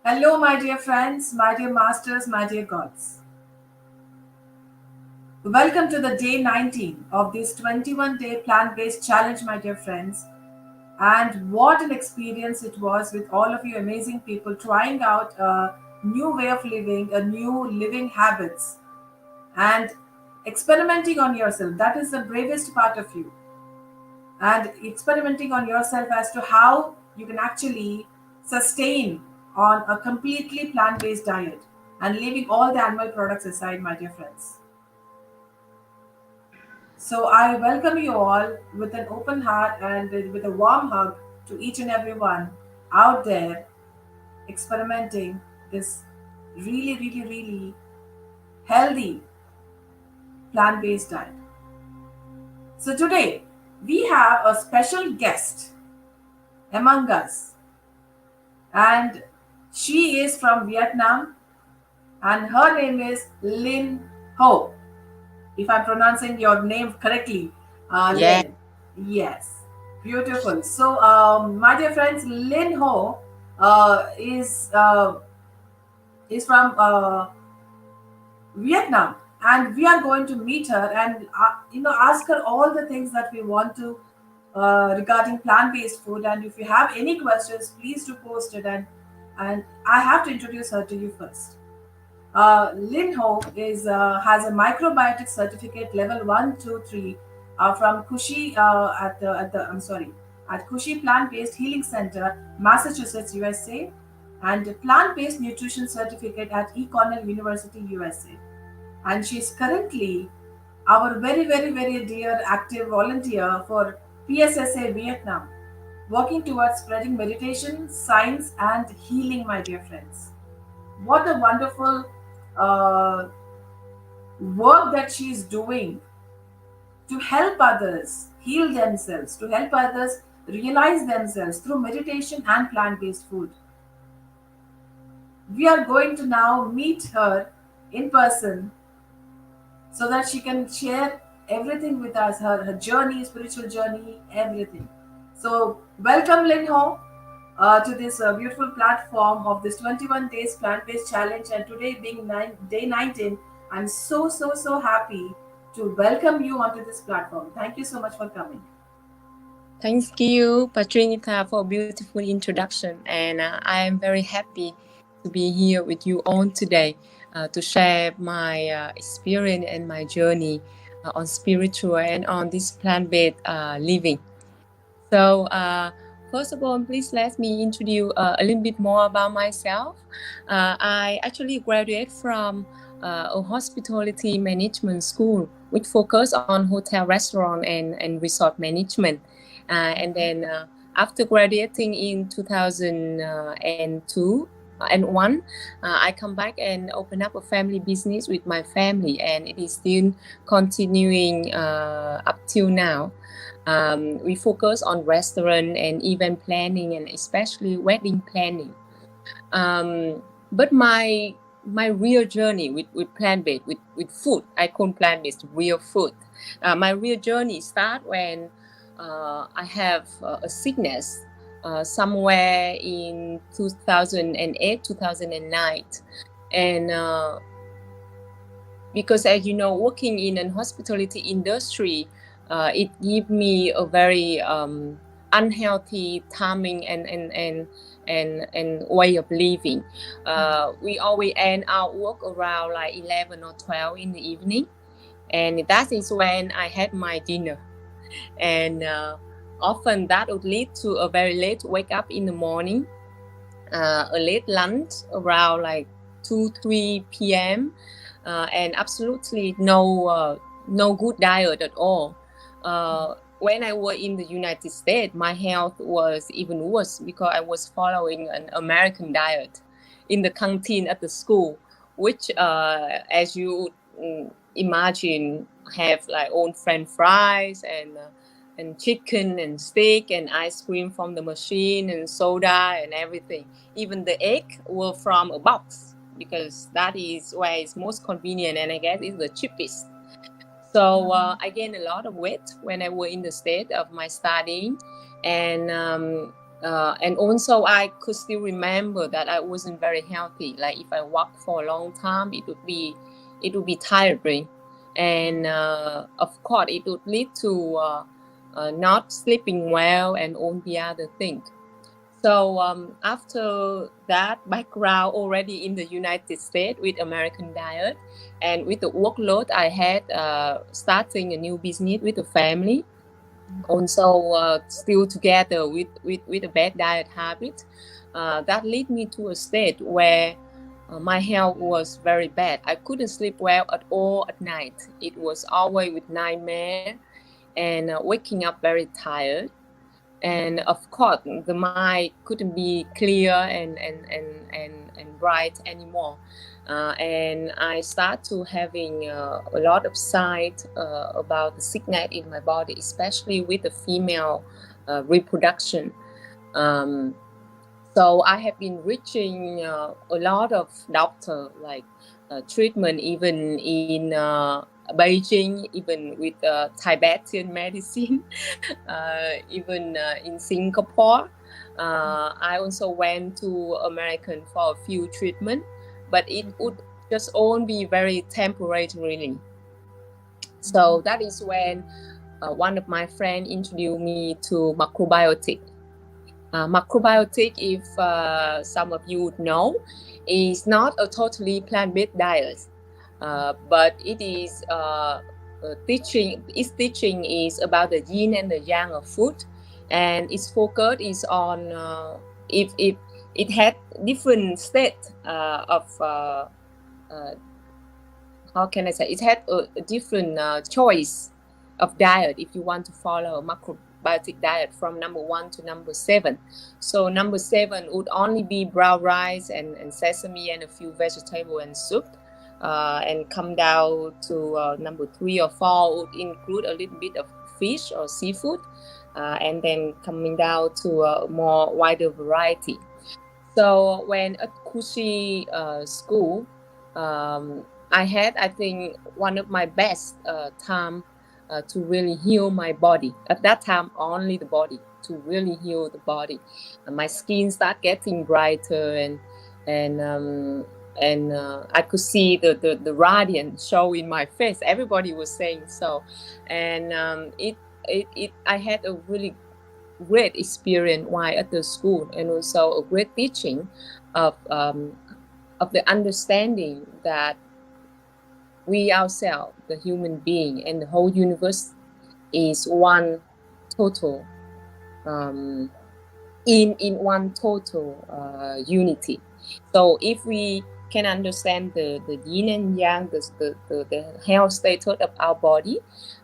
Hello, my dear friends, my dear masters, my dear gods. Welcome to the day 19 of this 21-day plant-based challenge, my dear friends. And what an experience it was with all of you amazing people trying out a new way of living, a new living habits, and experimenting on yourself. That is the bravest part of you. And experimenting on yourself as to how you can actually sustain on a completely plant-based diet and leaving all the animal products aside, my dear friends. So I welcome you all with an open heart and with a warm hug to each and every one out there experimenting this really, really, really healthy plant-based diet. So today we have a special guest among us, and she is from Vietnam, and her name is Lin Ho. If I'm pronouncing your name correctly, Yeah, Lin. Yes, beautiful. So, my dear friends, Lin Ho is from Vietnam, and we are going to meet her and ask her all the things that we want to regarding plant-based food. And if you have any questions, please do post it. And I have to introduce her to you first. Lin Ho has a microbiotic certificate level 1, 2, 3 from Kushi at Kushi Plant Based Healing Center, Massachusetts, USA, and Plant Based Nutrition Certificate at E. Cornell University, USA. And she is currently our very, very, very dear active volunteer for PSSA Vietnam, working towards spreading meditation, science, and healing, my dear friends. What a wonderful uh, work that she is doing to help others heal themselves, to help others realize themselves through meditation and plant based food. We are going to now meet her in person so that she can share everything with us, her journey, spiritual journey, everything. So, welcome, Lin Ho, to this beautiful platform of this 21 days plant based challenge. And today, being day 19, I'm so, so, so happy to welcome you onto this platform. Thank you so much for coming. thank you, Parinitha, for a beautiful introduction. And I am very happy to be here with you all today to share my experience and my journey on spiritual and on this plant-based living. So, first of all, please let me introduce a little bit more about myself. I actually graduated from a hospitality management school, which focus on hotel, restaurant, and resort management. And then after graduating in 2002 and one, I come back and open up a family business with my family, and it is still continuing up till now. We focus on restaurant and event planning, and especially wedding planning. But my real journey with plant based with food, I call plant based real food. My real journey start when I have a sickness somewhere in 2008 2009, and because as you know, working in an hospitality industry, it give me a very unhealthy timing and way of living. We always end our work around like 11 or 12 in the evening, and that is when I had my dinner. And often that would lead to a very late wake up in the morning, a late lunch around like 2 3 p.m., and absolutely no good diet at all. When I was in the United States, my health was even worse because I was following an American diet in the canteen at the school, which, as you imagine, have like own French fries and chicken and steak and ice cream from the machine and soda and everything. Even the egg were from a box because that is where it's most convenient, and I guess it's the cheapest. So I gained a lot of weight when I was in the state of my studying, and And also I could still remember that I wasn't very healthy. Like if I walked for a long time, it would be tiring, and of course it would lead to not sleeping well and all the other things. So after that background already in the United States with American diet and with the workload I had, starting a new business with a family, also still together with a bad diet habit, that led me to a state where my health was very bad. I couldn't sleep well at all at night. It was always with nightmare and waking up very tired. And of course the mind couldn't be clear and bright anymore, and I start to having a lot of signs about the sickness in my body, especially with the female reproduction. um, so I have been reaching a lot of doctor, like treatment even in Beijing, even with Tibetan medicine, even in Singapore. I also went to American for a few treatment, but it would just only be very temporarily. So that is when one of my friends introduced me to macrobiotic. Macrobiotic, if some of you would know, is not a totally plant-based diet, but it is teaching. Its teaching is about the yin and the yang of food, and its focus is on if it had different state of how can I say, it had a different choice of diet if you want to follow a macrobiotic diet from number 1 to number 7. So number 7 would only be brown rice and sesame and a few vegetable and soup, and come down to number 3 or 4 would include a little bit of fish or seafood, and then coming down to a more wider variety. So when at Kushi school, I had, I think, one of my best time to really heal my body. At that time, only the body, to really heal the body. And my skin started getting brighter, and I could see the radiance show in my face. Everybody was saying so, and I had a really great experience while at the school, and also a great teaching of the understanding that we ourselves, the human being, and the whole universe is one total, in one total unity. So if we can understand the yin and yang, the health status of our body,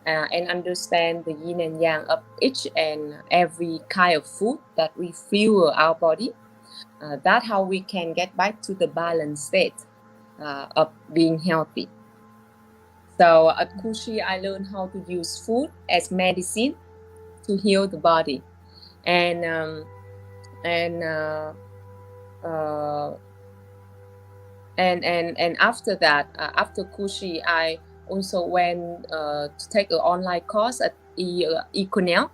and understand the yin and yang of each and every kind of food that we fuel our body, that's how we can get back to the balanced state of being healthy. So at Kushi, I learned how to use food as medicine to heal the body, and after that, after Kushi, I also went to take an online course at Cornell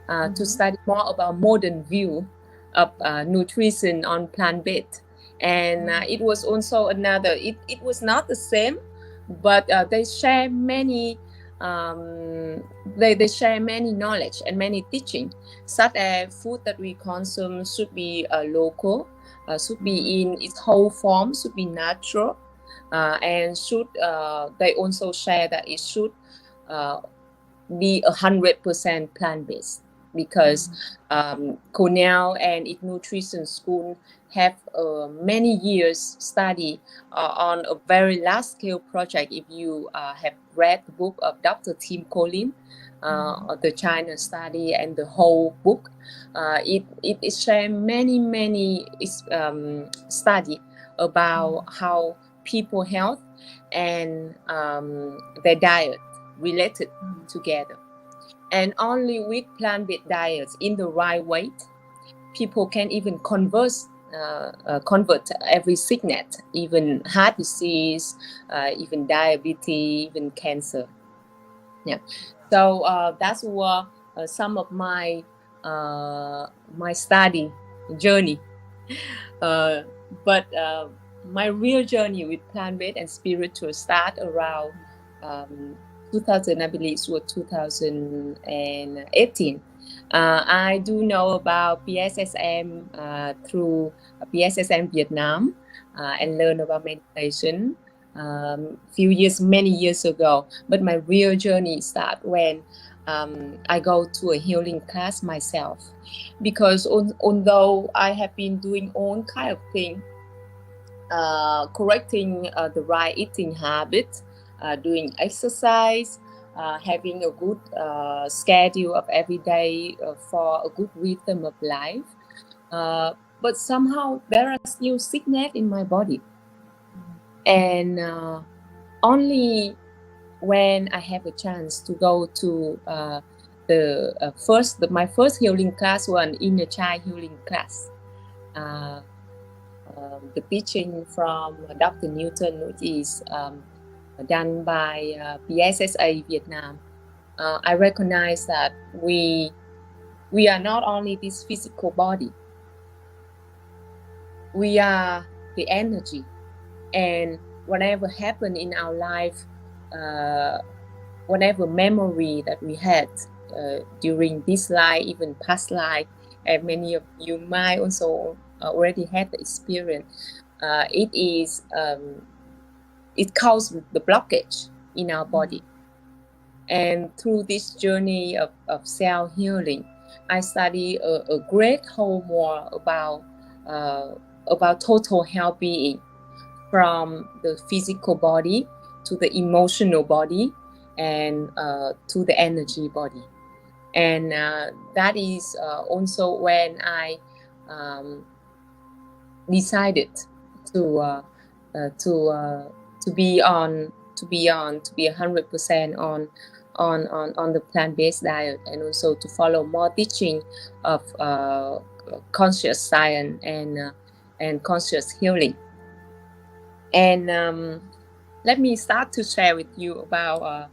to study more about modern view of nutrition on plant-based, and it was also another. It was not the same, but they share many. They share many knowledge and many teaching, such as food that we consume should be local, should be in its whole form, should be natural, and should they also share that it should be 100% plant-based, because Cornell and its nutrition school have many years study on a very large-scale project. If you have read the book of Dr. Tim Collins, the China study, and the whole book, it shares many study about how people health and their diet related together. And only with plant-based diets in the right way, people can even convert every sickness, even heart disease, even diabetes, even cancer. Yeah. So that's what some of my my study journey. Uh, but my real journey with plant-based and spiritual start around um, 2000, I believe it was 2018. I do know about PSSM through PSSM Vietnam and learn about meditation many years ago. But my real journey start when I go to a healing class myself, because although I have been doing all kind of thing, correcting the right eating habit, doing exercise, having a good schedule of every day for a good rhythm of life, but somehow there are still sickness in my body, and only when I have a chance to go to my first healing class was an inner child healing class. The teaching from Dr. Newton, which is done by PSSA Vietnam. I recognize that we are not only this physical body, we are the energy, and whatever happened in our life, whatever memory that we had during this life, even past life, and many of you might also already had the experience. It causes the blockage in our body. And through this journey of self-healing, I study a great whole more about total health being, from the physical body to the emotional body and to the energy body. And that is also when I decided to be 100% on the plant-based diet, and also to follow more teaching of conscious science and conscious healing. And let me start to share with you about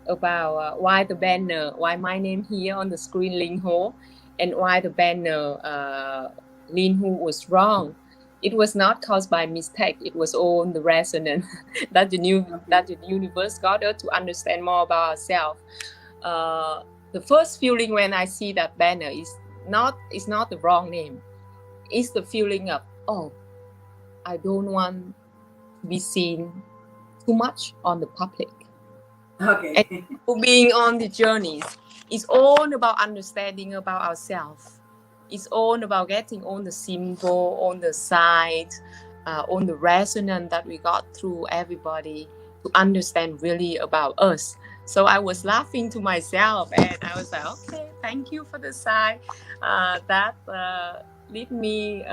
why the banner, why my name here on the screen, Linh Ho, and why the banner Linh Ho was wrong. It was not caused by mistake. It was all the resonance that the universe got us to understand more about ourselves. The first feeling when I see that banner is not the wrong name. It's the feeling of, oh, I don't want to be seen too much on the public. Okay. And being on the journeys, it's all about understanding about ourselves. It's all about getting on the symbol, on the side, on the resonance that we got through everybody, to understand really about us. So I was laughing to myself, and I was like, okay, thank you for the sign. That lead me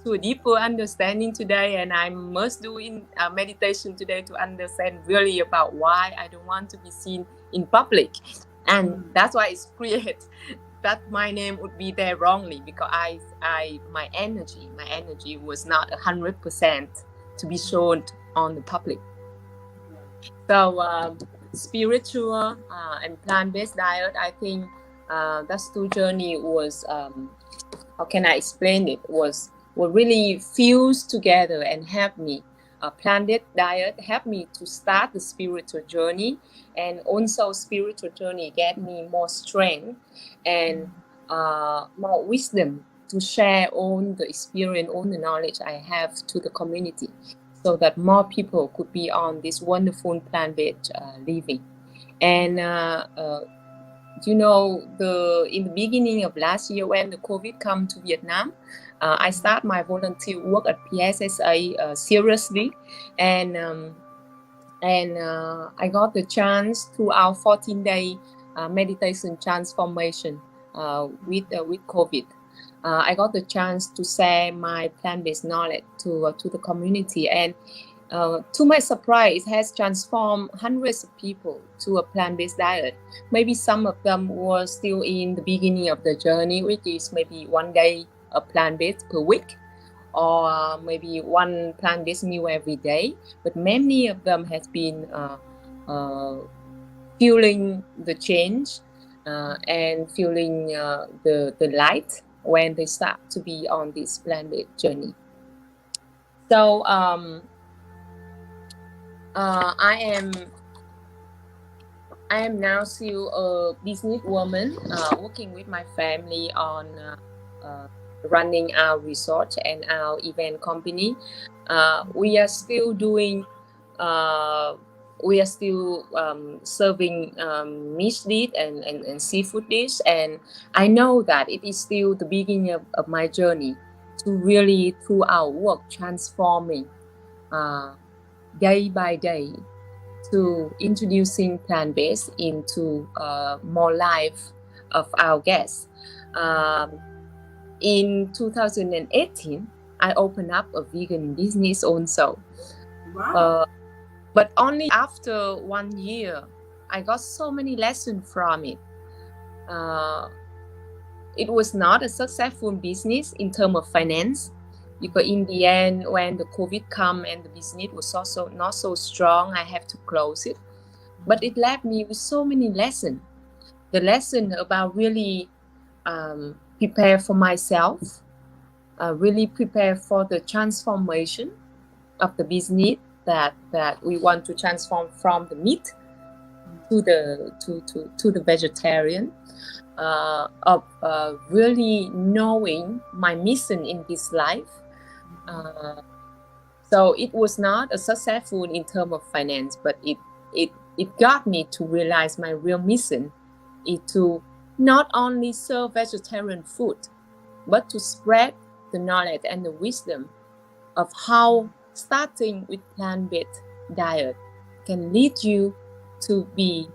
to a deeper understanding today, and I must do in meditation today to understand really about why I don't want to be seen in public. And that's why it's created that my name would be there wrongly, because my energy was not 100% to be shown on the public. So spiritual and plant-based diet, I think that's two journey was how can I explain it, was really fused together and helped me. Plant-based diet helped me to start the spiritual journey, and also spiritual journey gave me more strength and more wisdom to share all the experience, all the knowledge I have to the community, so that more people could be on this wonderful plant-based living. And in the beginning of last year, when the COVID come to Vietnam, I start my volunteer work at PSSA seriously, and I got the chance through our 14-day meditation transformation with COVID. I got the chance to share my plant-based knowledge to the community, and to my surprise, it has transformed hundreds of people to a plant-based diet. Maybe some of them were still in the beginning of the journey, which is maybe one day a plant-based per week, or maybe one plant-based meal every day. But many of them has been feeling the change and feeling the light when they start to be on this plant-based journey. So I am now still a businesswoman, working with my family on running our resort and our event company. We are still doing, we are still serving meat dish and seafood dish, and I know that it is still the beginning of my journey to really, through our work, transforming day by day to introducing plant-based into more life of our guests. In 2018, I opened up a vegan business also. Wow. But only after 1 year, I got so many lessons from it. It was not a successful business in terms of finance, because in the end, when the COVID come and the business was also not so strong, I have to close it. But it left me with so many lessons. The lesson about really prepare for myself, really prepare for the transformation of the business, that we want to transform from the meat to the vegetarian, of really knowing my mission in this life. So it was not a successful in terms of finance, but it got me to realize my real mission is to not only serve vegetarian food, but to spread the knowledge and the wisdom of how starting with plant-based diet can lead you to be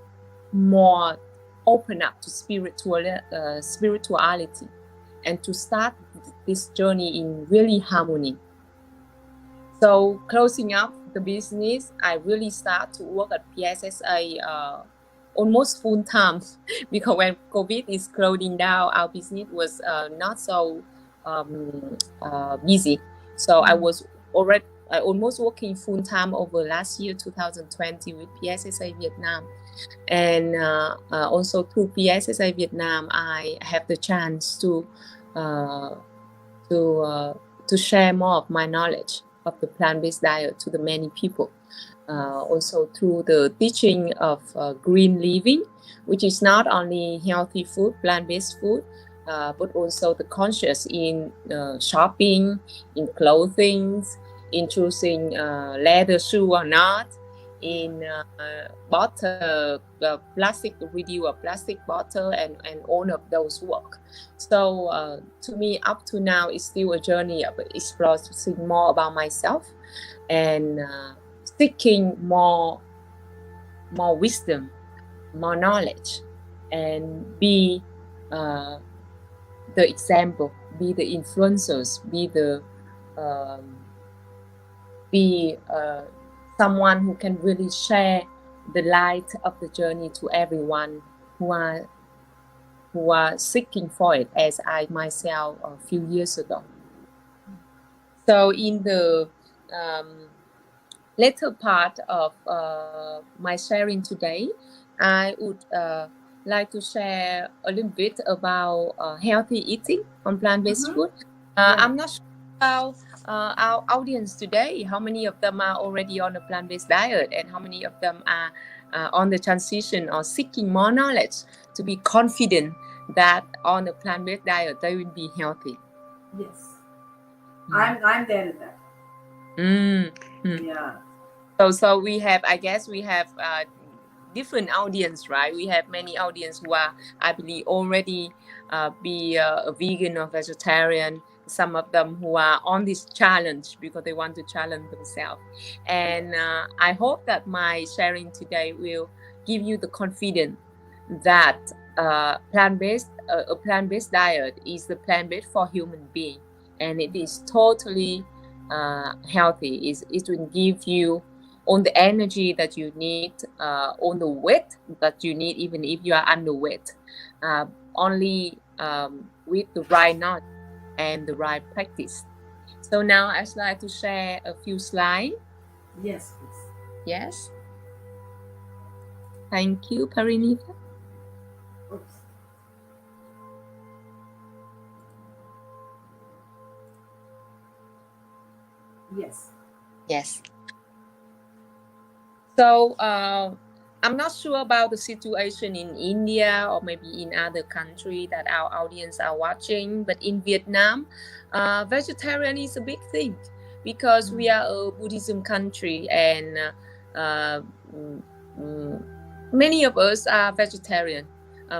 more open up to spirituality, and to start this journey in really harmony. So closing up the business, I really start to work at PSSA almost full time because when COVID is closing down, our business was not so busy. So I was almost working full time over last year, 2020, with PSSA Vietnam. And also through PSSA Vietnam, I have the chance to share more of my knowledge of the plant-based diet to the many people. Also through the teaching of green living, which is not only healthy food, plant-based food, but also the conscious in shopping, in clothing, in choosing leather shoe or not, in bottle, plastic, reduce a plastic bottle, and all of those work. So to me, up to now, it's still a journey of exploring more about myself and seeking more wisdom, more knowledge, and be the example, be the influencers, be someone who can really share the light of the journey to everyone who are seeking for it, as I myself a few years ago. So in the later part of my sharing today, I would like to share a little bit about healthy eating on plant-based food. I'm not sure about our audience today, how many of them are already on a plant-based diet, and how many of them are on the transition or seeking more knowledge to be confident that on a plant-based diet they will be healthy. Yes. I'm there in that. Yeah. So we have, I guess we have different audience, right? We have many audience who are, I believe, already be a vegan or vegetarian. Some of them who are on this challenge because they want to challenge themselves. And I hope that my sharing today will give you the confidence that a plant-based diet is the plant-based for human being, and it is totally healthy. It will give you all the energy that you need, all the weight that you need, even if you are underweight, only with the right knowledge and the right practice. So now I'd like to share a few slides. Yes, please. Yes. Thank you, Parinitha. Oops. Yes. Yes. So I'm not sure about the situation in India or maybe in other country that our audience are watching, but in Vietnam, vegetarian is a big thing because we are a Buddhism country, and uh, mm, mm, many of us are vegetarian.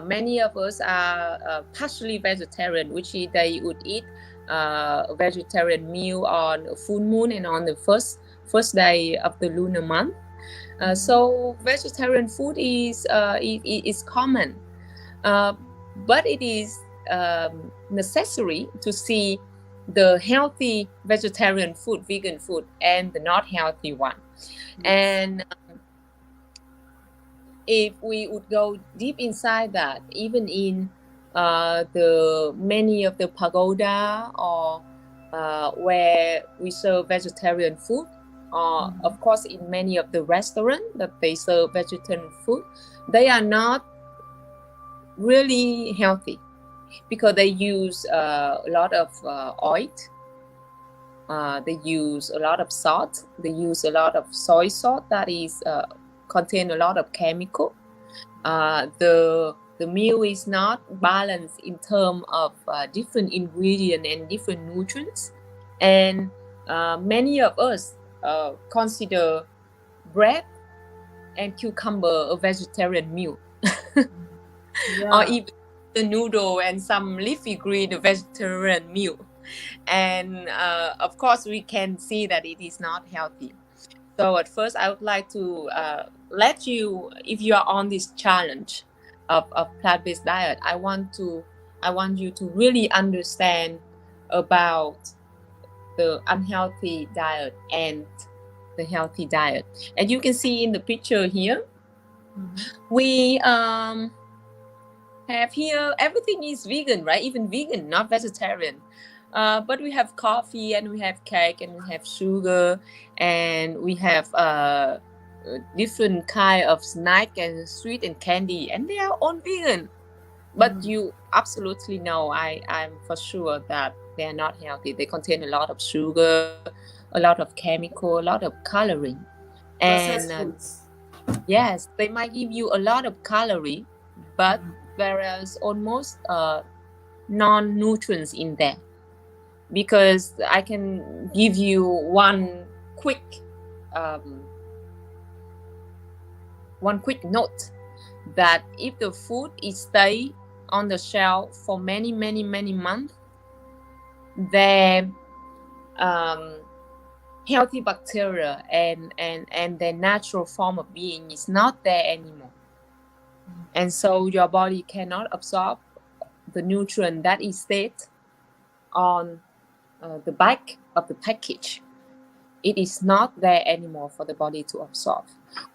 Many of us are partially vegetarian, which is they would eat a vegetarian meal on a full moon and on the first day of the lunar month. So vegetarian food is common, uh, but it is necessary to see the healthy vegetarian food, vegan food, and the not healthy one. Yes. And if we would go deep inside that, even in the many of the pagoda or where we serve vegetarian food, or of course in many of the restaurants that they serve vegetarian food, they are not really healthy because they use a lot of oil. They use a lot of salt. They use a lot of soy salt that is contain a lot of chemical. The meal is not balanced in terms of different ingredients and different nutrients, and many of us consider bread and cucumber a vegetarian meal, or Yeah. even the noodle and some leafy green a vegetarian meal. And of course, we can see that it is not healthy. So at first, I would like to let you, if you are on this challenge of plant-based diet, I want you to really understand about the unhealthy diet and the healthy diet. And you can see in the picture here, we have here everything is vegan, right? Even vegan, not vegetarian. But we have coffee and we have cake and we have sugar and we have different kind of snack and sweet and candy, and they are all vegan. But you absolutely know, I'm for sure that they are not healthy. They contain a lot of sugar, a lot of chemical, a lot of coloring, and Processed foods. yes, they might give you a lot of calorie, but whereas almost non-nutrients in there. Because I can give you um, one quick note that if the food is stay on the shelf for many months, then um, healthy bacteria and their natural form of being is not there anymore, and so your body cannot absorb the nutrient that is stated on the back of the package. It is not there anymore for the body to absorb.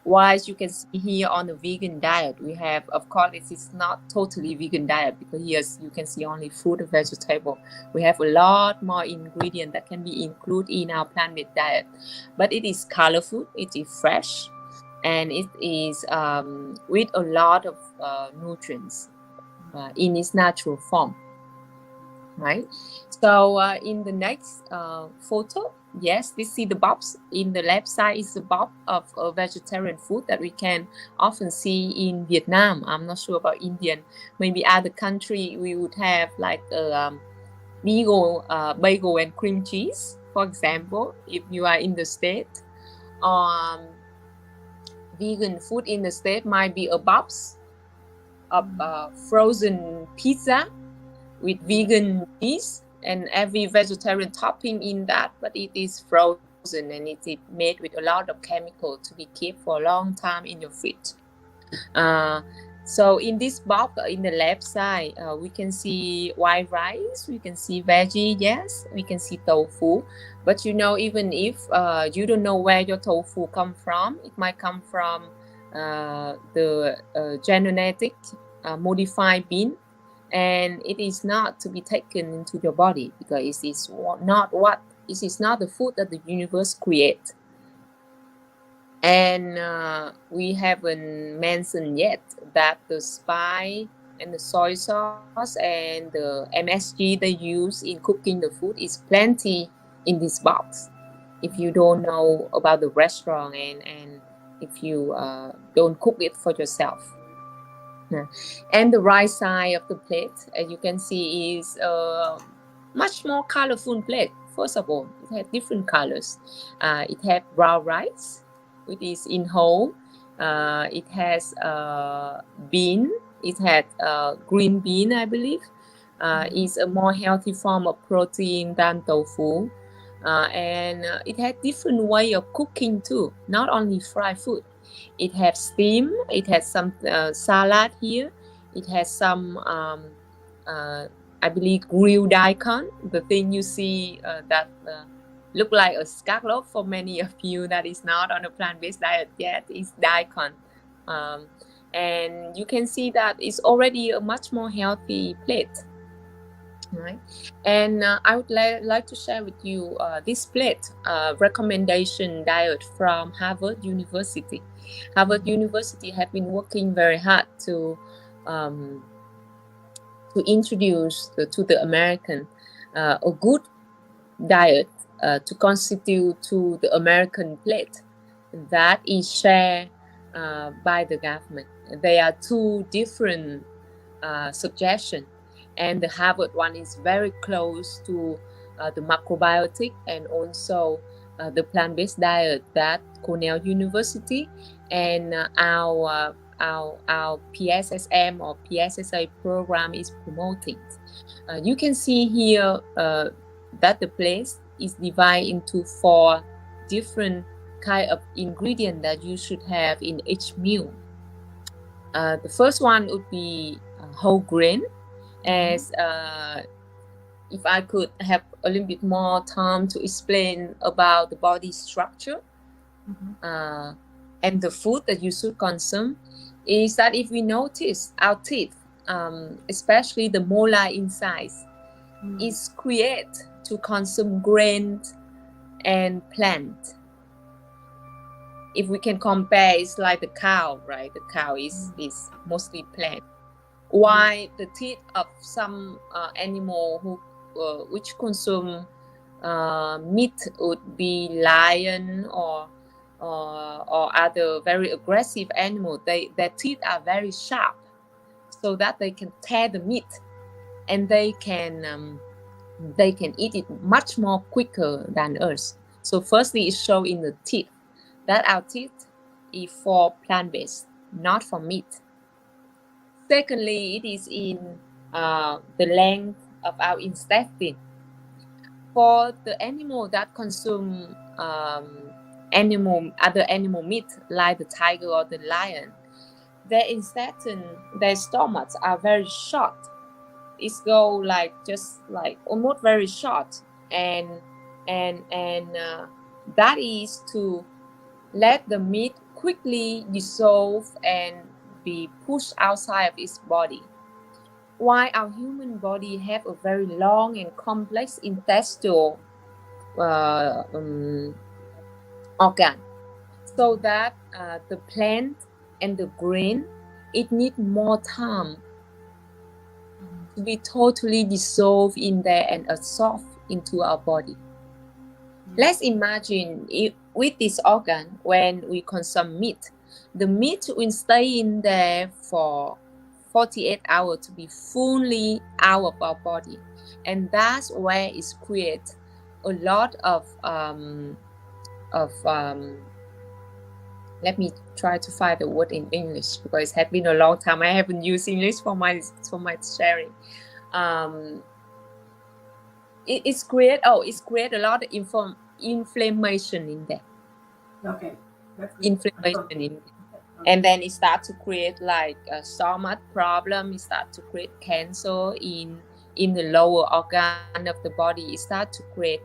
While you can see here on the vegan diet, we have, of course, it is not totally vegan diet because here you can see only fruit and vegetable. We have a lot more ingredient that can be included in our plant-based diet, but it is colorful, it is fresh, and it is with a lot of nutrients in its natural form, right? So in the next photo, yes, we see the box. In the left side is the box of vegetarian food that we can often see in Vietnam. I'm not sure about Indian. Maybe other country we would have like bagel and cream cheese, for example, if you are in the state. Vegan food in the state might be a box of frozen pizza with vegan cheese and every vegetarian topping in that, but it is frozen and it is made with a lot of chemical to be kept for a long time in your fridge. Uh, so in this box, in the left side, we can see white rice, we can see veggie, yes, we can see tofu. But you know, even if you don't know where your tofu come from, it might come from the genetic modified bean, and it is not to be taken into your body because it is not the food that the universe creates. And we haven't mentioned yet that the spice and the soy sauce and the MSG they use in cooking the food is plenty in this box. If you don't know about the restaurant and if you don't cook it for yourself. Yeah. And the right side of the plate, as you can see, is a much more colorful plate. First of all, it has different colors. It has brown rice, which is in whole. It has bean. It has green bean, I believe. It's a more healthy form of protein than tofu. And it has different way of cooking too, not only fried food. It has steam. It has some salad here. It has some, uh, I believe, grilled daikon. The thing you see that look like a scallop for many of you that is not on a plant-based diet yet is daikon. Um, and you can see that it's already a much more healthy plate. Right. And I would like to share with you this plate recommendation diet from Harvard University. Harvard University have been working very hard um, to introduce to the American a good diet to constitute to the American plate that is shared by the government. There are two different suggestions, and the Harvard one is very close to the macrobiotic and also the plant-based diet that Cornell University and our PSSM or PSSA program is promoting. You can see here that the place is divided into 4 different kind of ingredient that you should have in each meal. The first one would be whole grain, as if I could have a little bit more time to explain about the body structure and the food that you should consume, is that if we notice our teeth, especially the molar insides, is created to consume grain and plant. If we can compare, it's like the cow, right? The cow is mostly plant. While the teeth of some animal who which consume meat would be lion or other very aggressive animal, their teeth are very sharp, so that they can tear the meat and they can eat it much more quicker than us. So firstly, it shows in the teeth that our teeth is for plant-based, not for meat. Secondly, it is in the length of our intestine. For the animal that consume other animal meat, like the tiger or the lion, their intestine, their stomachs are very short. It's go like just like almost very short, and that is to let the meat quickly dissolve and be pushed outside of its body. While our human body have a very long and complex intestinal organ, so that the plant and the grain, it need more time to be totally dissolved in there and absorbed into our body. Let's imagine with this organ, when we consume meat, the meat will stay in there for 48 hours to be fully out of our body, and that's where it creates a lot of let me try to find the word in English, because it has been a long time I haven't used English for my sharing. It's create a lot of inflammation in there. Okay. Inflammation in there. And then it starts to create like a stomach problem. It starts to create cancer in the lower organ of the body. It starts to create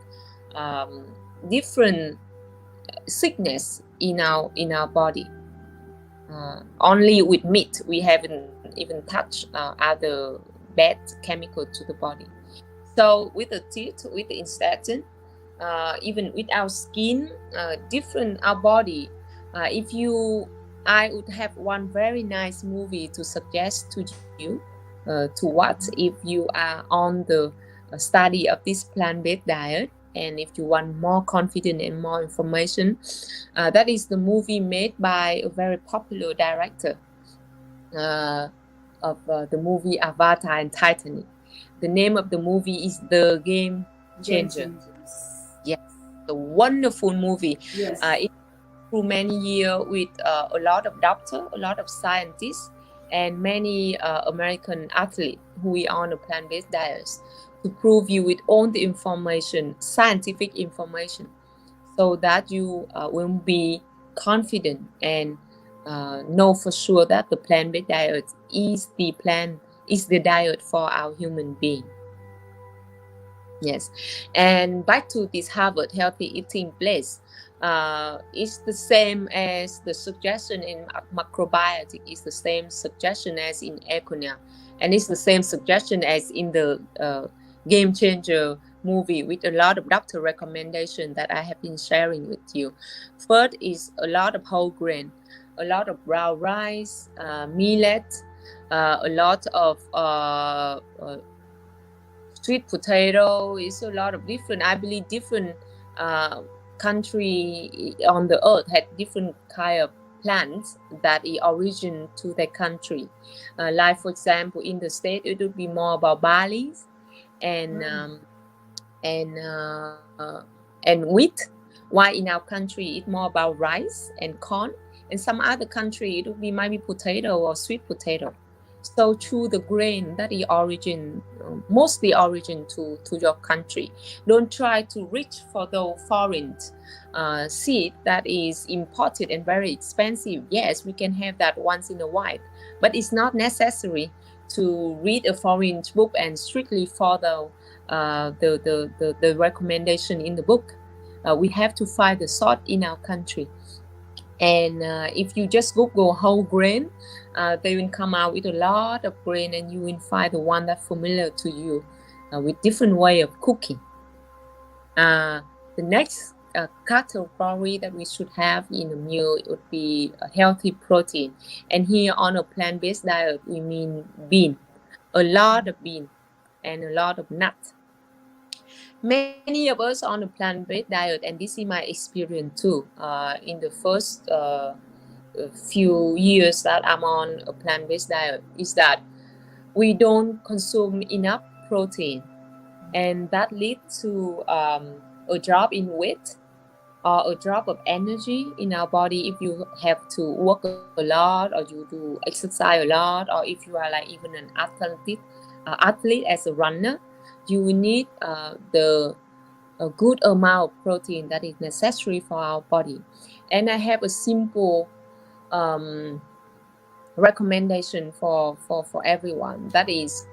different sickness in our body. Only with meat we haven't even touched other bad chemical to the body. So with the teeth, with the intestine, even with our skin, different our body. I would have one very nice movie to suggest to you. to what if you are on the study of this plant-based diet, and if you want more confidence and more information, that is the movie made by a very popular director uh, of the movie Avatar and Titanic. The name of the movie is The Game Game Changer. changers. Yes, a wonderful movie. Yes. It through many years with a lot of doctors, a lot of scientists, and many American athletes who are on a plant-based diet to prove you with all the information, scientific information, so that you will be confident and know for sure that the plant-based diet is the diet for our human being. Yes, and back to this Harvard healthy eating place, it's the same as the suggestion in macrobiotic. It's the same suggestion as in Econia, and it's the same suggestion as in the Game Changer movie, with a lot of doctor recommendation that I have been sharing with you. First is a lot of whole grain, a lot of brown rice, millet, a lot of sweet potato. Is a lot of different, I believe different country on the earth had different kind of plants that is origin to their country. Like for example, in the state it would be more about barley and and uh, and wheat, while in our country it's more about rice and corn. In some other country it would be maybe potato or sweet potato. So through the grain that is origin, mostly origin to your country. Don't try to reach for the foreign seed that is imported and very expensive. Yes, we can have that once in a while, but it's not necessary to read a foreign book and strictly follow the recommendation in the book. We have to find the sort in our country. And if you just Google whole grain, they will come out with a lot of grain, and you will find the one that's familiar to you with different way of cooking. The next category that we should have in a meal would be a healthy protein. And here on a plant-based diet, we mean bean, a lot of bean, and a lot of nuts. Many of us on a plant-based diet, and this is my experience too, in the first few years that I'm on a plant-based diet, is that we don't consume enough protein, and that leads to a drop in weight or a drop of energy in our body if you have to work a lot or you do exercise a lot, or if you are like even an athlete as a runner, you will need the a good amount of protein that is necessary for our body. And I have a simple recommendation for everyone, that is,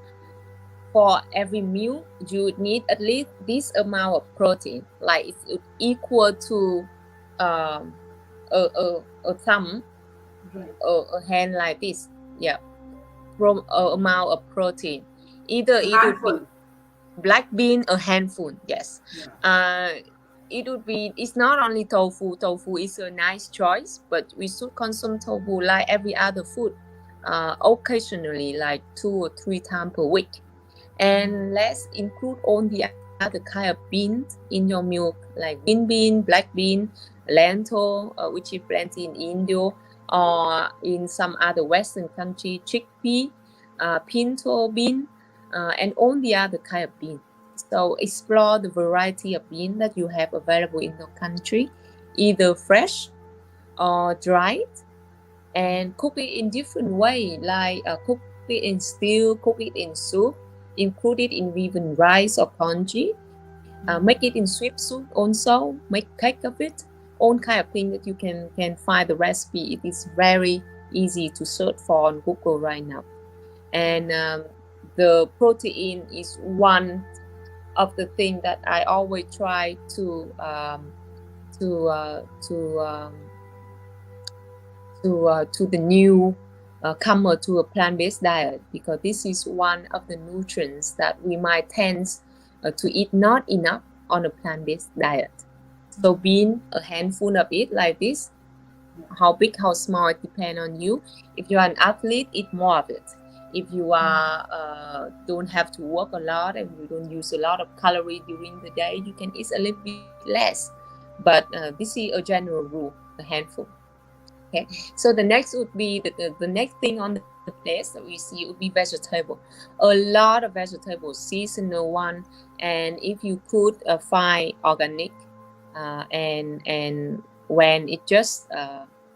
for every meal you need at least this amount of protein, like it's equal to a thumb, Right. a hand like this. Yeah, from amount of protein. Either A it would be handful. black bean, a handful. Yes. Yeah. It would be, it's not only tofu. Tofu is a nice choice, but we should consume tofu like every other food, occasionally, like 2 or 3 times per week. And let's include all the other kind of beans in your milk, like green bean, black bean, lentil, which is plenty in India, or in some other Western country, chickpea, pinto bean, and all the other kind of beans. So explore the variety of beans that you have available in your country, either fresh or dried, and cook it in different way, like cook it in stew, cook it in soup, include it in even rice or congee, make it in sweet soup also, make cake of it, all kind of thing that you can find the recipe. It is very easy to search for on Google right now. And the protein is one of the things that I always try to to uh, to um, to the new comer to a plant-based diet, because this is one of the nutrients that we might tend to eat not enough on a plant-based diet. So being a handful of it like this, how big, how small, it depends on you. If you're an athlete, eat more of it. If you are don't have to work a lot and you don't use a lot of calorie during the day, you can eat a little bit less. But this is a general rule, a handful. Okay, so the next would be the next thing on the plate that we see would be vegetable. A lot of vegetables, seasonal one, and if you could find organic, and when it just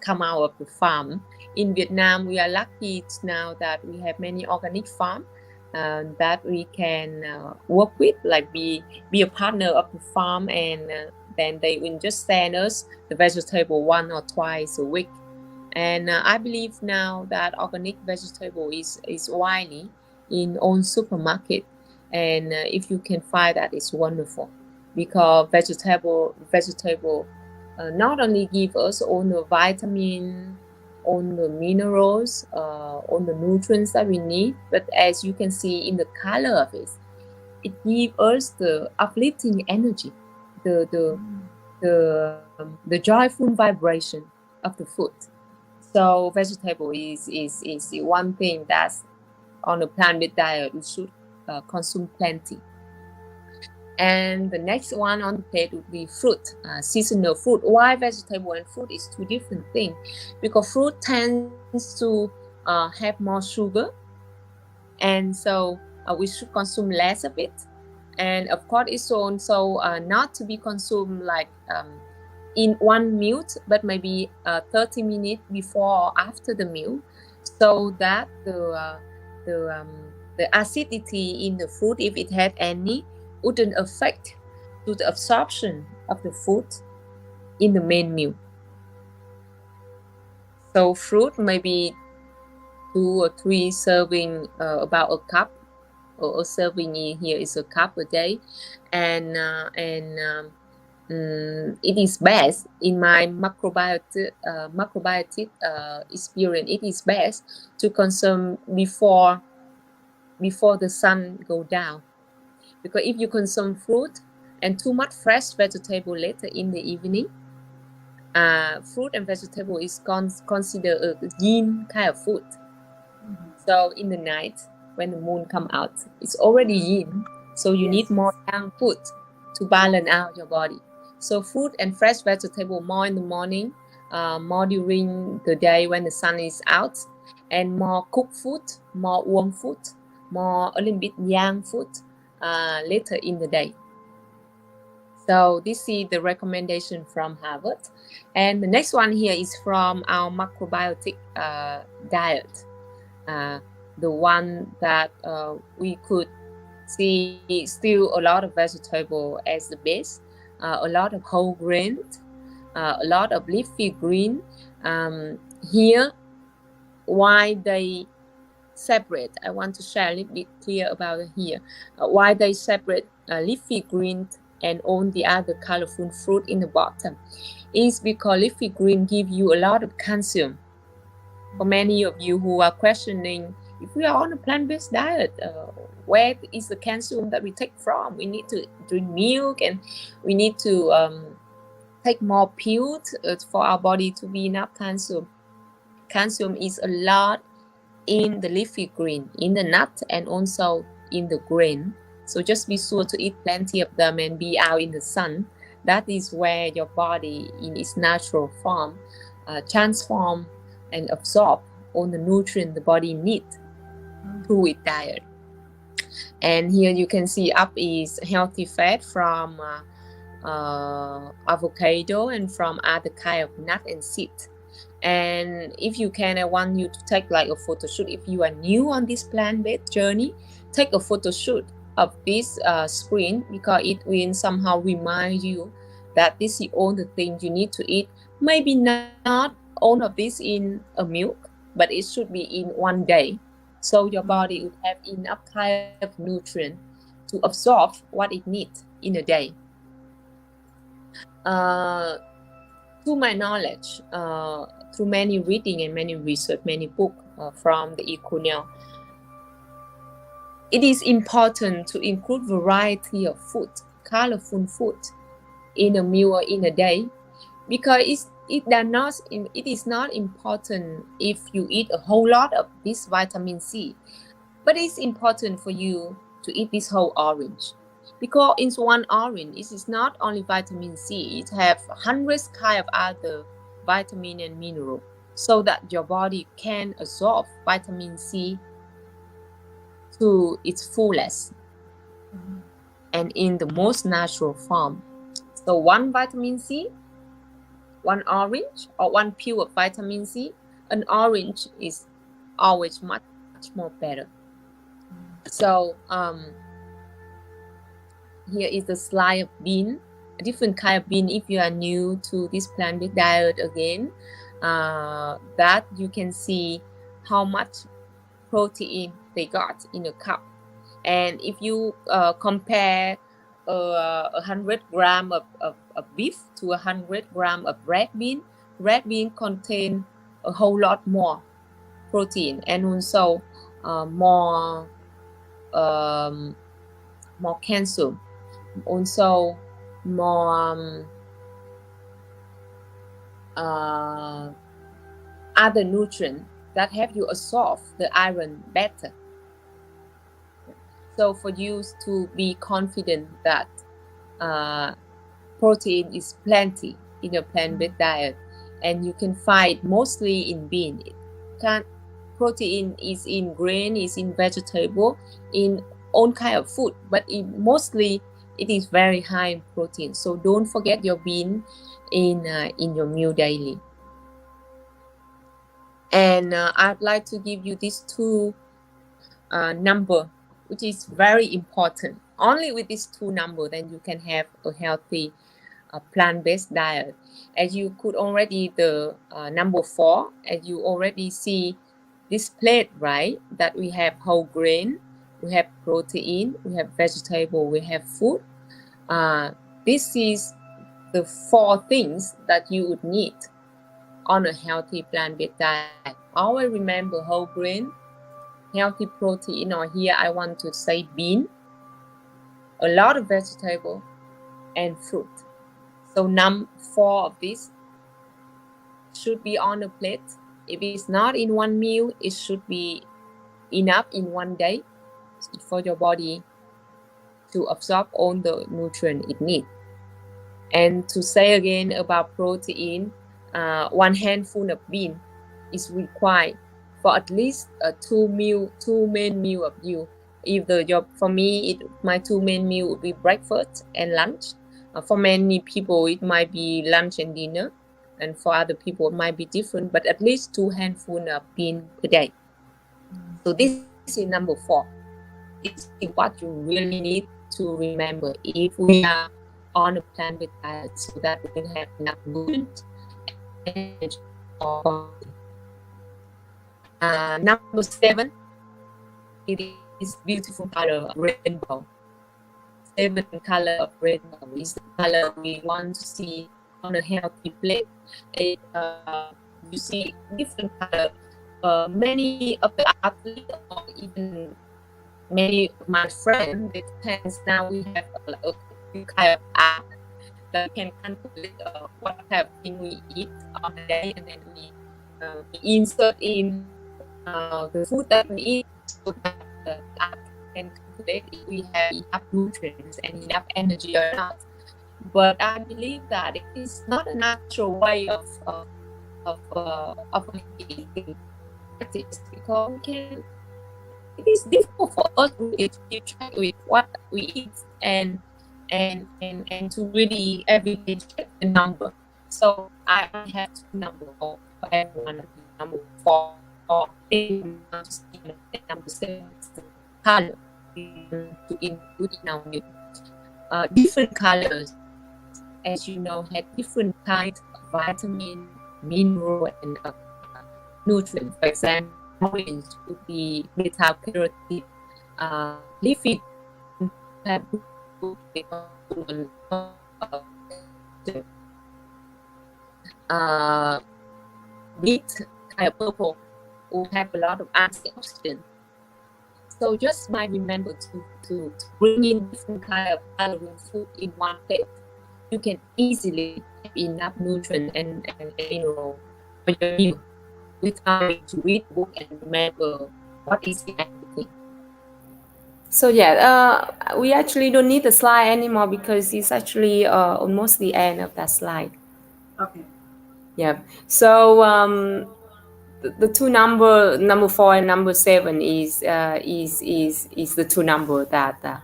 come out of the farm. In Vietnam, we are lucky now that we have many organic farm that we can work with, like be a partner of the farm, and then they will just send us the vegetable 1 or 2 times a week. And I believe now that organic vegetable is widely in own supermarket, and if you can find that, it's wonderful, because vegetable not only give us all the vitamin, all the minerals, all the nutrients that we need, but as you can see in the color of it, it gives us the uplifting energy, the the the joyful vibration of the food. So vegetable is the one thing that's on a plant-based diet we should consume plenty. And the next one on the plate would be fruit, seasonal fruit. Why vegetable and fruit is two different things? Because fruit tends to have more sugar, and so we should consume less of it. And of course, it's also not to be consumed like in 1 meal, but maybe 30 minutes before or after the meal, so that the acidity in the food, if it had any, wouldn't affect to the absorption of the food in the main meal. So fruit maybe 2 or 3 serving, about a cup, or a serving in here is a cup a day, and it is best in my macrobiotic experience. It is best to consume before the sun go down, because if you consume fruit and too much fresh vegetable later in the evening, fruit and vegetable is considered a yin kind of food. So in the night when the moon come out, it's already yin, so you need more yang food to balance out your body. So fruit and fresh vegetable more in the morning, more during the day when the sun is out, and more cooked food, more warm food, more a little bit yang food later in the day. So this is the recommendation from Harvard. And the next one here is from our macrobiotic diet. The one that we could see still a lot of vegetable as the base, a lot of whole grains, a lot of leafy green. Here, why they separate, I want to share a little bit clear about it here. Why they separate leafy green and all the other colorful fruit in the bottom is because leafy green give you a lot of calcium. For many of you who are questioning, if we are on a plant-based diet, where is the calcium that we take from? We need to drink milk, and we need to take more pills for our body to be enough calcium. Calcium is a lot in the leafy green, in the nut, and also in the grain. So just be sure to eat plenty of them and be out in the sun. That is where your body in its natural form transform and absorb all the nutrients the body needs through its diet. And here you can see up is healthy fat from avocado and from other kind of nut and seed. And if you can, I want you to take like a photo shoot. If you are new on this plant-based journey, take a photo shoot of this screen, because it will somehow remind you that this is all the things you need to eat. Maybe not all of this in a milk, but it should be in one day, so your body would have enough kind of nutrient to absorb what it needs in a day. To my knowledge, through many reading and many research, many books from the Econel, it is important to include variety of food, colorful food in a meal or in a day, because it is not important if you eat a whole lot of this vitamin C, but it's important for you to eat this whole orange, because in one orange it is not only vitamin C, it have hundreds kind of other vitamin and mineral, so that your body can absorb vitamin C to its fullest and in the most natural form. So one vitamin C, one orange, or one pill of vitamin C, an orange is always much more better. So here is the slide of bean, a different kind of bean. If you are new to this plant-based diet again, that you can see how much protein they got in a cup. And if you compare 100 gram of beef to 100 gram of red bean contain a whole lot more protein, and also more calcium, also more other nutrients that help you absorb the iron better. So for you to be confident that protein is plenty in a plant-based diet, and you can find mostly in bean. Protein is in grain, is in vegetable, in all kind of food, but mostly it is very high in protein. So don't forget your bean in your meal daily. And I'd like to give you these two number, which is very important. Only with these two number, then you can have a healthy plant-based diet. As you could already the number 4, as you already see this plate, right? That we have whole grain, we have protein, we have vegetable, we have food. This is the 4 things that you would need on a healthy plant-based diet. Always remember whole grain, healthy protein, or here I want to say bean, a lot of vegetable, and fruit. So 4 of these should be on a plate. If it's not in one meal, it should be enough in one day for your body to absorb all the nutrients it needs. And to say again about protein, 1 handful of bean is required for at least 2 main meal of you. For me, my 2 main meal would be breakfast and lunch. For many people, it might be lunch and dinner, and for other people, it might be different. But at least 2 handfuls of bean per day. So this is number 4. This is what you really need to remember if we are on a plant-based diet, so that we can have enough nutrients and energy for body. Number 7, it is beautiful color of rainbow. 7 color of rainbow is the color we want to see on a healthy plate. You see different color. Many of the athletes, or even many of my friends, it depends. Now we have a kind of app that can calculate what kind of thing we eat on the day, and then we insert in the food that we eat, so that the app can calculate if we have enough nutrients and enough energy or not. But I believe that it is not a natural way of eating practice, because it is difficult for us to keep track with what we eat and to really every day check the number. So I have 2 numbers for everyone. Number 4, number 7 is the color to include in our meal. Different colors, as you know, have different kinds of vitamin, mineral, and nutrients. For example, orange would be beta carotene, leafy have wheat, kind of purple, will have a lot of antioxidants. So just might remember to bring in different kind of coloring food in one plate. you can easily have enough nutrient and mineral for your meal without having to read the book and remember what is in everything. So yeah, we actually don't need the slide anymore because it's actually almost the end of that slide. Okay. Yeah. So the two number 4 and number 7 is the two number that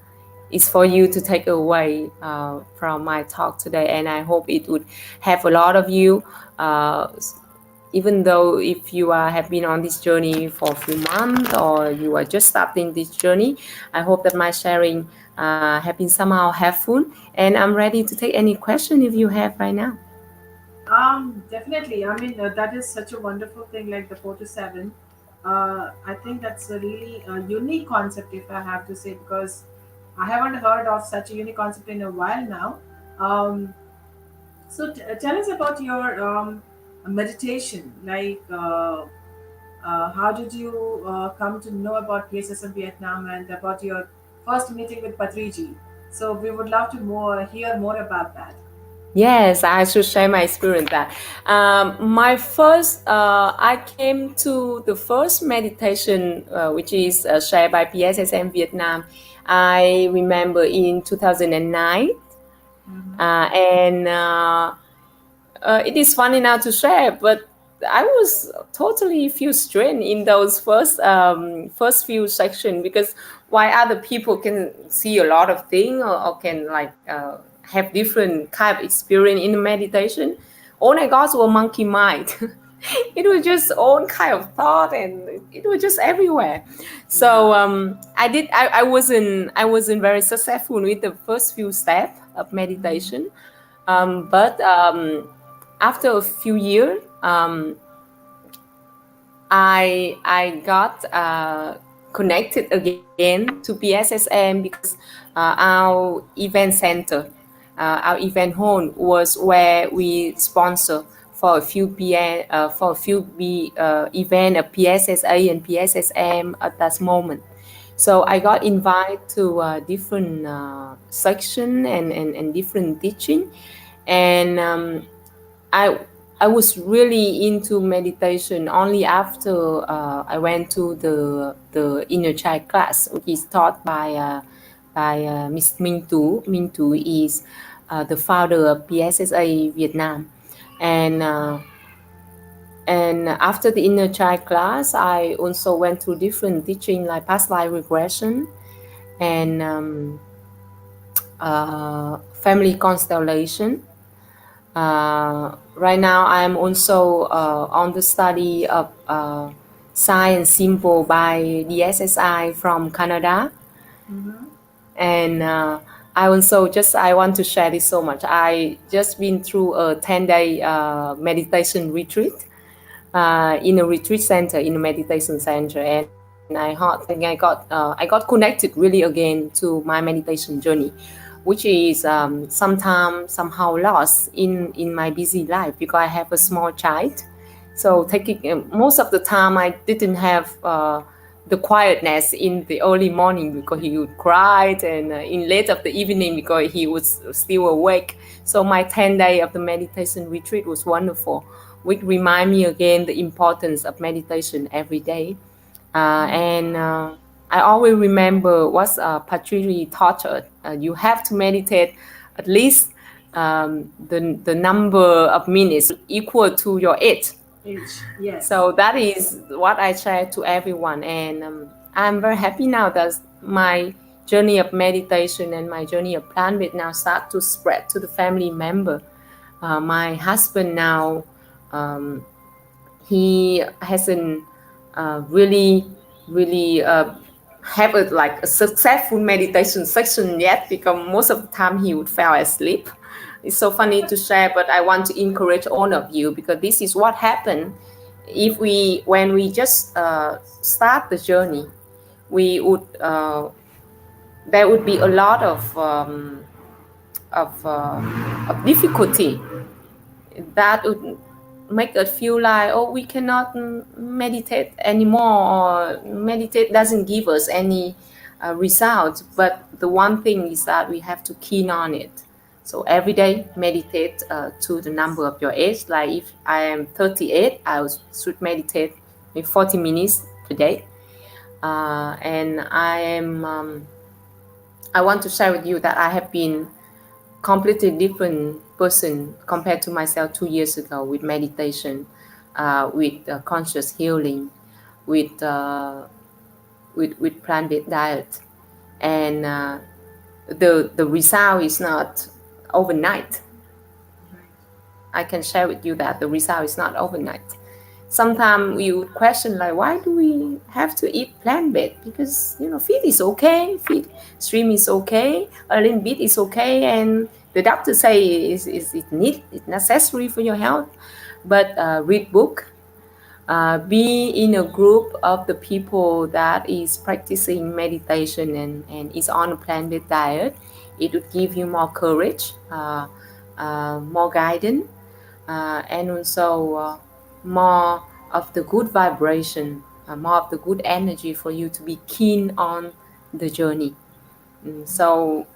is for you to take away from my talk today, and I hope it would have a lot of you. Even though if you have been on this journey for a few months or you are just starting this journey, I hope that my sharing have been somehow helpful, and I'm ready to take any question if you have right now. Definitely. I mean, that is such a wonderful thing, like the 4 to 7. I think that's a really unique concept, if I have to say, because I haven't heard of such a unique concept in a while now. Um, so tell us about your meditation. Like, how did you come to know about PSSM Vietnam and about your first meeting with Patriji? So we would love to hear more about that. Yes, I should share my experience that. I came to the first meditation, which is shared by PSSM Vietnam. I remember in 2009, Mm-hmm. and it is funny now to share, but I was totally feel strange in those first few section, because while other people can see a lot of things, or can like have different kind of experience in meditation, all I got was monkey mind. It was just all kind of thought, and it was just everywhere. So Yeah. I wasn't very successful with the first few steps of Mm-hmm. meditation. But after a few years, I got connected again to PSSM because our event center, our event hall was where we sponsor for a few event of PSSA and PSSM at that moment. So I got invited to different section and different teaching, and I I was really into meditation only after I went to the inner child class, which is taught by Miss Minh Tu. Minh Tu is the founder of PSSA Vietnam, and uh, and after the inner child class, I also went through different teaching like past life regression and family constellation. Right now, I'm also on the study of science symbol by the SSI from Canada, Mm-hmm. and I want to share this so much. I just been through a 10-day meditation retreat in a retreat center, in a meditation center, and I got connected really again to my meditation journey, which is sometimes somehow lost in my busy life because I have a small child. So taking most of the time I didn't have the quietness in the early morning because he would cry, and in late of the evening because he was still awake. So my 10-day of the meditation retreat was wonderful, which remind me again the importance of meditation every day. And I always remember what Patri taught us. You have to meditate at least the number of minutes equal to your age. Age. Yes. So that is what I share to everyone, and I'm very happy now that my journey of meditation and my journey of plant-based now start to spread to the family member. My husband now, um, he hasn't really have a successful meditation session yet, because most of the time he would fall asleep. It's so funny to share, but I want to encourage all of you, because this is what happened if we when we just start the journey. We would There would be a lot of difficulty that would make us feel like, oh, we cannot meditate anymore, or meditate doesn't give us any results. But the one thing is that we have to keen on it. So every day meditate to the number of your age. Like if I am 38, should meditate with 40 minutes per day. And I want to share with you that I have been completely different person compared to myself 2 years ago with meditation, with conscious healing, with with plant-based diet, and the result is not overnight. Right. I can share with you that the result is not overnight. Sometimes you would question like, why do we have to eat plant-based? Because feed is okay, feed stream is okay, a little bit is okay, and the doctor say is it need it's necessary for your health. But read book, be in a group of the people that is practicing meditation and is on a plant-based diet. It would give you more courage, more guidance, and also more of the good vibration, more of the good energy for you to be keen on the journey. So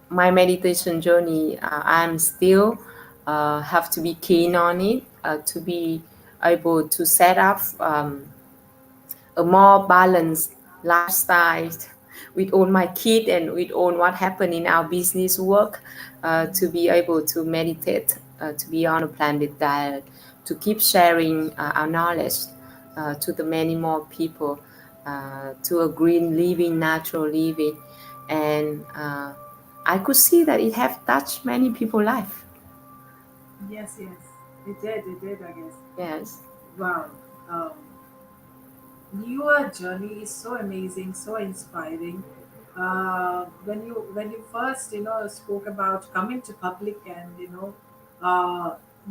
my meditation journey, I'm still have to be keen on it, to be able to set up a more balanced lifestyle with all my kid and with all what happened in our business work, to be able to meditate, to be on a plant diet, to keep sharing our knowledge to the many more people, to a green living, natural living. And I could see that it have touched many people's life. Yes, yes. It did, I guess. Yes. Wow. Um, your journey is so amazing, so inspiring. When you first spoke about coming to public and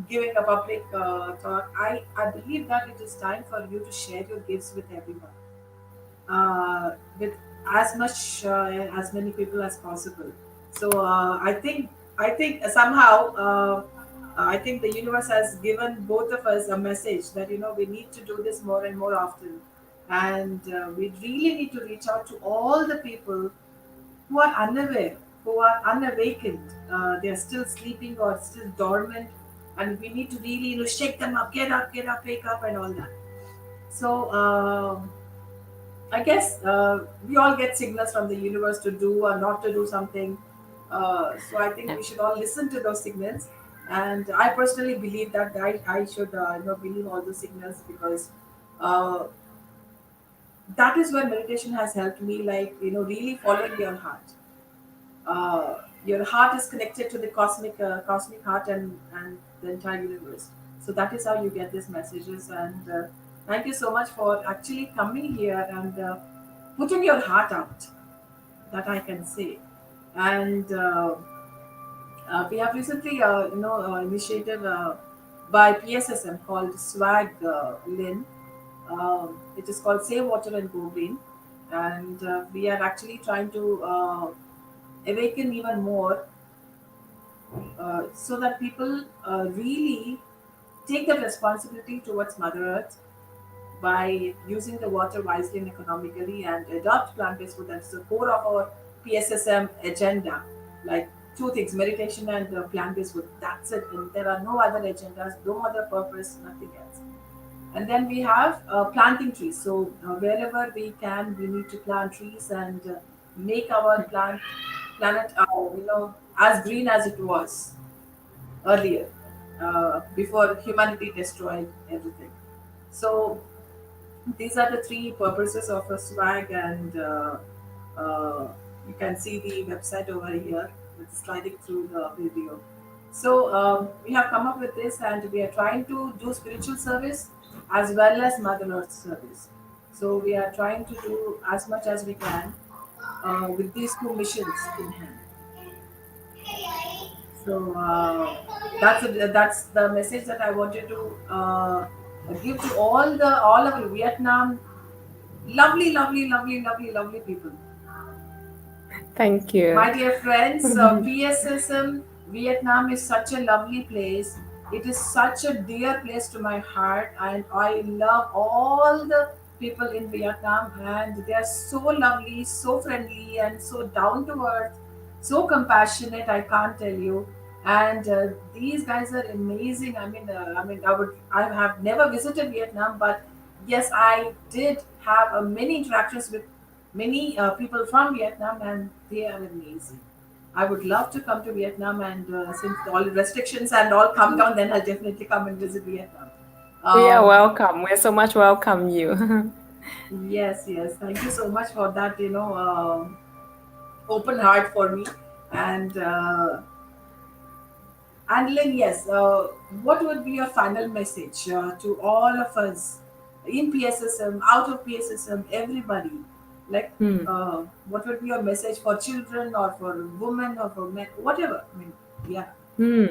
giving a public talk, I believe that it is time for you to share your gifts with everyone, with as much as many people as possible. So I think somehow I think the universe has given both of us a message that we need to do this more and more often, and we really need to reach out to all the people who are unaware, who are unawakened. They are still sleeping or still dormant, and we need to really shake them up, get up, wake up, and all that. So. I guess we all get signals from the universe to do or not to do something. So I think Yeah. we should all listen to those signals. And I personally believe that I should believe all those signals because uh, that is where meditation has helped me. Like really following your heart. Your heart is connected to the cosmic heart and the entire universe. So that is how you get these messages. And thank you so much for actually coming here and putting your heart out, that I can say. And we have recently initiated by PSSM called swag lin. It is called Save Water and Go Green, and we are actually trying to awaken even more, so that people really take that responsibility towards Mother Earth by using the water wisely and economically and adopt plant-based food. That's the core of our PSSM agenda. Like two things, meditation and plant-based food. That's it. And there are no other agendas, no other purpose, nothing else. And then we have planting trees. So wherever we can, we need to plant trees and make our planet, as green as it was earlier, before humanity destroyed everything. So these are the three purposes of a swag, and you can see the website over here. It's sliding through the video. So we have come up with this, and we are trying to do spiritual service as well as Mother Earth service. So we are trying to do as much as we can with these two missions in hand. So that's the message that I wanted to give to all of Vietnam. Lovely, lovely, lovely, lovely, lovely people. Thank you. My dear friends, PSSM Vietnam is such a lovely place. It is such a dear place to my heart, and I love all the people in Vietnam. And they are so lovely, so friendly, and so down to earth, so compassionate. I can't tell you. And these guys are amazing. I have never visited Vietnam, but yes, I did have many interactions with many people from Vietnam, and they are amazing. I would love to come to Vietnam, and since all the restrictions and all come down, then I'll definitely come and visit Vietnam. We are um, welcome. We're so much welcome you. yes, yes, thank you so much for that, open heart for me. And Lynn, yes, what would be your final message to all of us in PSSM, out of PSSM, everybody? Like, Hmm. what would be your message for children or for women or for men, whatever? I mean, yeah, Hmm.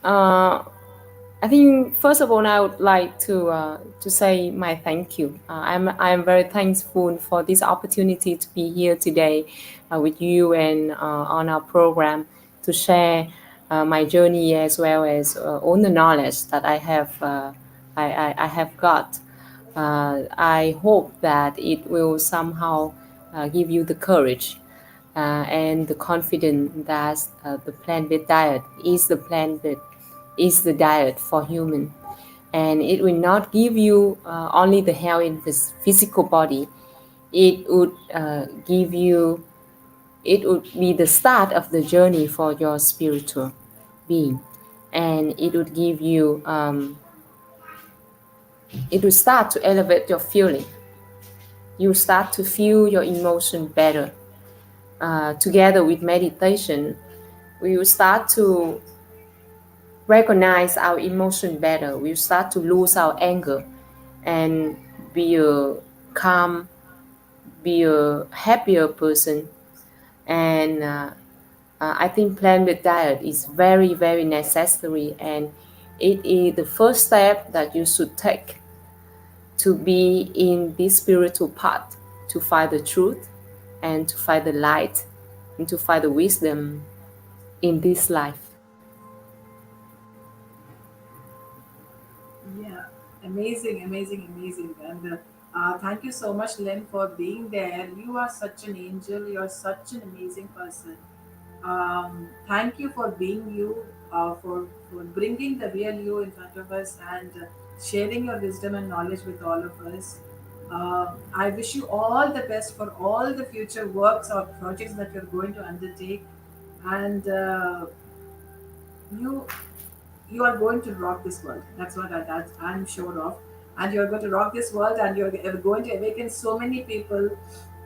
Uh, I think first of all, I would like to say my thank you. I'm very thankful for this opportunity to be here today with you and on our program to share my journey as well as all the knowledge that I have I have got. I hope that it will somehow give you the courage and the confidence that the plant-based diet is the diet for human, and it will not give you only the health in this physical body. It would give you it would be the start of the journey for your spiritual being, and it would give you it will start to elevate your feeling. You start to feel your emotion better. Together with meditation, we will start to recognize our emotion better. We will start to lose our anger and be a calm, be a happier person. And I think plant-based diet is very, very necessary, and it is the first step that you should take to be in this spiritual path, to find the truth and to find the light and to find the wisdom in this life. yeah, amazing, amazing, amazing. And thank you so much, Lynn, for being there. You are such an angel. You are such an amazing person. Thank you for being you, for bringing the real you in front of us, and sharing your wisdom and knowledge with all of us. I wish you all the best for all the future works or projects that you're going to undertake. And you you are going to rock this world. That I'm sure of. And you're going to rock this world, and you're going to awaken so many people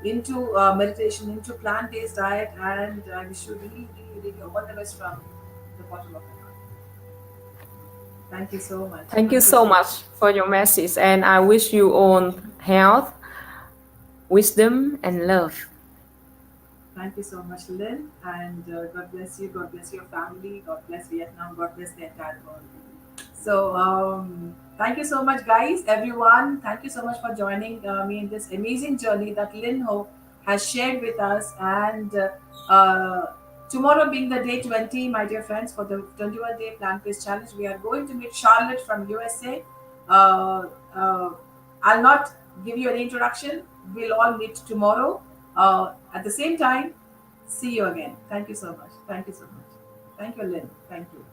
into meditation, into plant-based diet. And I wish you really, really, really all the best from the bottom of my heart. Thank you so much. Thank you Thank you so so much much. for your message, and I wish you all health, wisdom, and love. Thank you so much, Lynn. And God bless you. God bless your family. God bless Vietnam. God bless the entire world. So, thank you so much, guys, everyone. Thank you so much for joining me in this amazing journey that Lynn Ho has shared with us. And tomorrow, being the day 20, my dear friends, for the 21-day plant-based challenge, we are going to meet Charlotte from USA. Uh, uh, I'll not give you any introduction. We'll all meet tomorrow at the same time. See you again. Thank you so much. Thank you so much. Thank you, Lynn. Thank you.